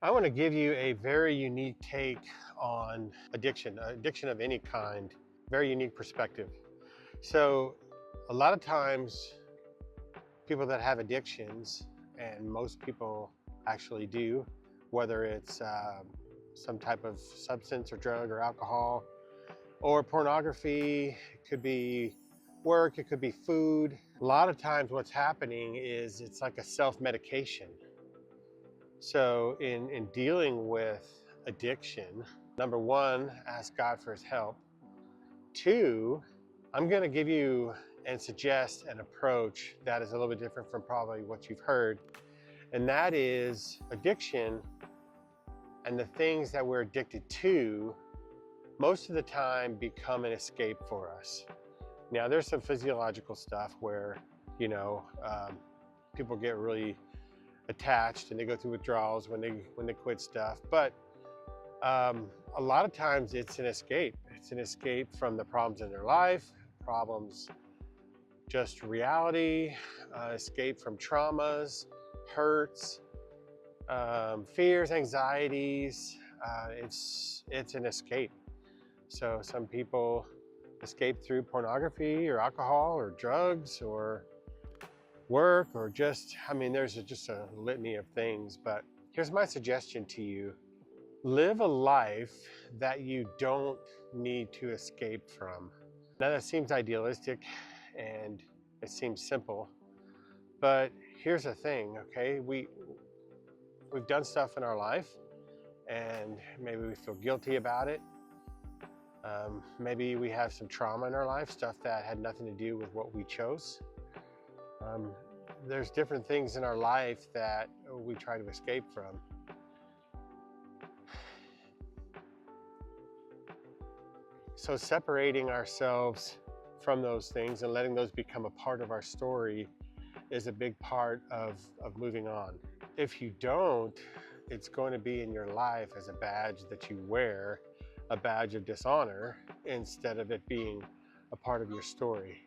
I want to give you a very unique take on addiction of any kind, very unique perspective. So, a lot of times, people that have addictions, and most people actually do, whether it's some type of substance or drug or alcohol or pornography, it could be work, it could be food. A lot of times, what's happening is it's like a self medication. So, in dealing with addiction, number one, ask God for his help. Two, I'm going to give you and suggest an approach that is a little bit different from probably what you've heard. And that is addiction and the things that we're addicted to most of the time become an escape for us. Now, there's some physiological stuff where, you know, people get really attached and they go through withdrawals when they quit stuff. But a lot of times it's an escape. It's an escape from the problems in their life, problems, just reality, escape from traumas, hurts, fears, anxieties. It's an escape. So some people escape through pornography or alcohol or drugs or work or just, there's just a litany of things. But here's my suggestion to you. Live a life that you don't need to escape from. Now that seems idealistic and it seems simple, but here's the thing, okay? We've done stuff in our life and maybe we feel guilty about it. Maybe we have some trauma in our life, stuff that had nothing to do with what we chose. There's different things in our life that we try to escape from. So separating ourselves from those things and letting those become a part of our story is a big part of moving on. If you don't, it's going to be in your life as a badge that you wear, a badge of dishonor, instead of it being a part of your story.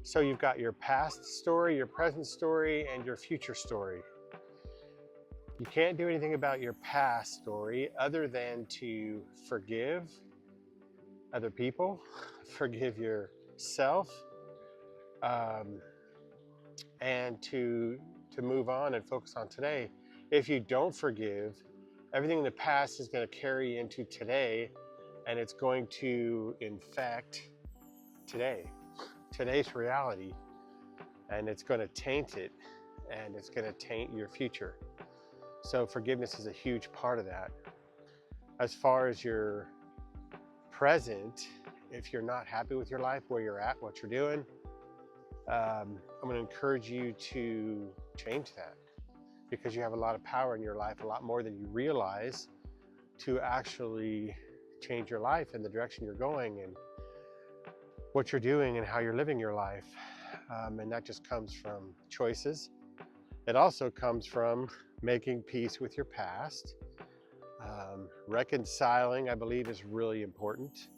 So you've got your past story, your present story, and your future story. You can't do anything about your past story other than to forgive other people, forgive yourself, and to move on and focus on today. If you don't forgive, everything in the past is going to carry into today, and it's going to infect today's reality, and it's going to taint it, and it's going to taint your future. So forgiveness is a huge part of that. As far as your present, if you're not happy with your life, where you're at, what you're doing, I'm going to encourage you to change that, because you have a lot of power in your life, a lot more than you realize, to actually change your life and the direction you're going and what you're doing and how you're living your life. And that just comes from choices. It also comes from making peace with your past. Reconciling, I believe, is really important.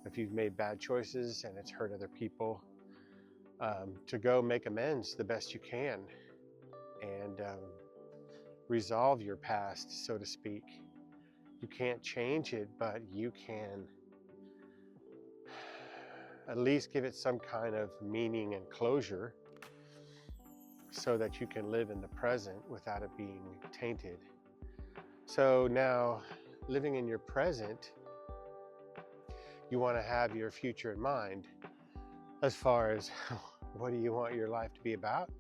If you've made bad choices and it's hurt other people, to go make amends the best you can and resolve your past, so to speak. You can't change it, but you can at least give it some kind of meaning and closure so that you can live in the present without it being tainted. So now, living in your present, you want to have your future in mind as far as what do you want your life to be about.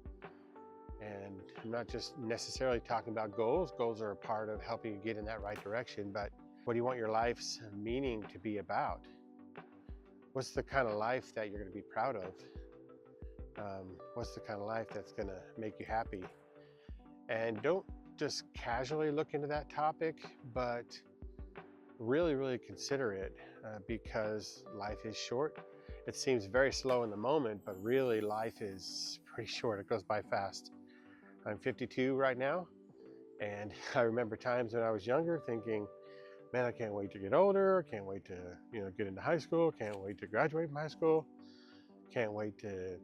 And I'm not just necessarily talking about goals. Goals are a part of helping you get in that right direction, but what do you want your life's meaning to be about? What's the kind of life that you're going to be proud of? What's the kind of life that's going to make you happy? And don't just casually look into that topic, but really, really consider it, because life is short. It seems very slow in the moment, but really life is pretty short. It goes by fast. I'm 52 right now, and I remember times when I was younger thinking, man, I can't wait to get older, can't wait to get into high school, can't wait to graduate from high school, can't wait to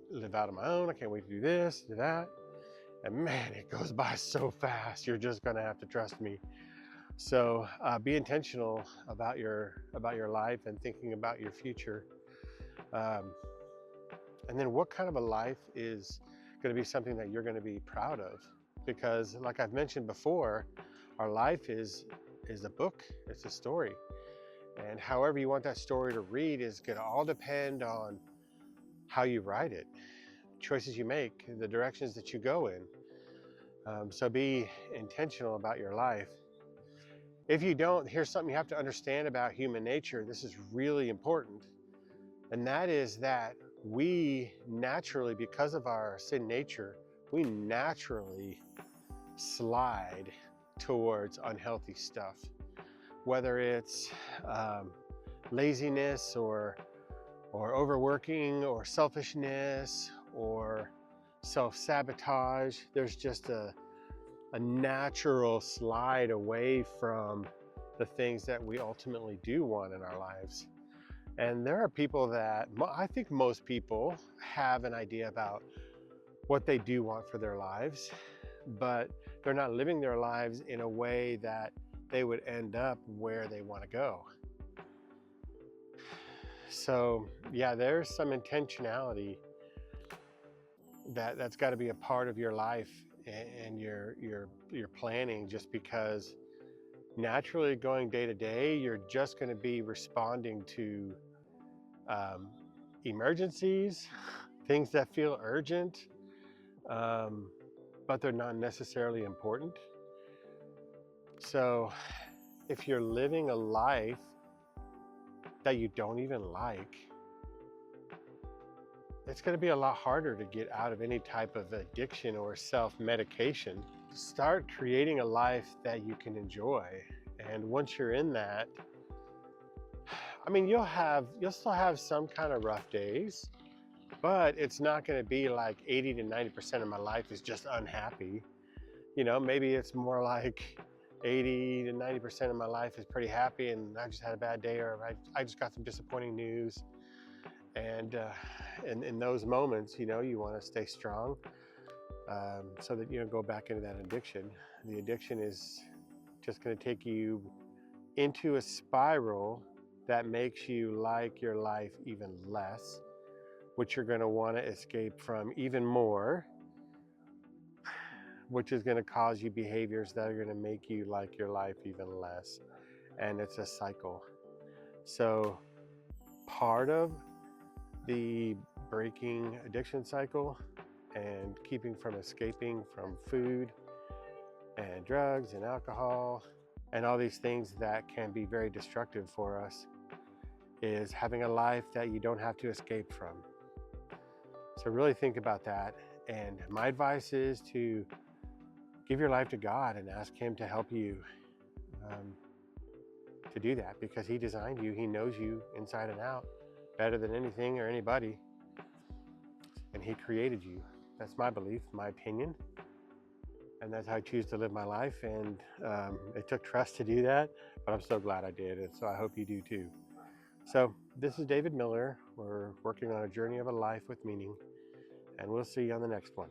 live out on my own, I can't wait to do this, do that. And man, it goes by so fast. You're just gonna have to trust me. So be intentional about your life and thinking about your future. Um, and then what kind of a life is going to be something that you're going to be proud of? Because like I've mentioned before, our life is a book, it's a story. And however you want that story to read is going to all depend on how you write it, choices you make, the directions that you go in. So be intentional about your life. If you don't, here's something you have to understand about human nature. This is really important. And that is that we naturally, because of our sin nature, we naturally slide towards unhealthy stuff. Whether it's laziness or overworking or selfishness or self-sabotage, there's just a natural slide away from the things that we ultimately do want in our lives. And there are people that, I think most people have an idea about what they do want for their lives, but they're not living their lives in a way that they would end up where they want to go. So yeah, there's some intentionality that's got to be a part of your life and your planning, just because naturally going day to day, you're just going to be responding to emergencies, things that feel urgent, but they're not necessarily important. So if you're living a life that you don't even like, it's going to be a lot harder to get out of any type of addiction or self-medication. Start creating a life that you can enjoy. And once you're in that, I mean, you'll still have some kind of rough days, but it's not going to be like 80 to 90% of my life is just unhappy. You know, maybe it's more like 80 to 90% of my life is pretty happy and I just had a bad day, or I just got some disappointing news. And in those moments, you know, you want to stay strong so that you don't go back into that addiction. The addiction is just going to take you into a spiral that makes you like your life even less, which you're going to want to escape from even more, which is going to cause you behaviors that are going to make you like your life even less. And it's a cycle. So part of the breaking addiction cycle and keeping from escaping from food and drugs and alcohol and all these things that can be very destructive for us is having a life that you don't have to escape from. So really think about that. And my advice is to give your life to God and ask Him to help you to do that, because He designed you. He knows you inside and out better than anything or anybody. And He created you. That's my belief, my opinion. And that's how I choose to live my life. And it took trust to do that, but I'm so glad I did. And so I hope you do too. So this is David Miller. We're working on a journey of a life with meaning. And we'll see you on the next one.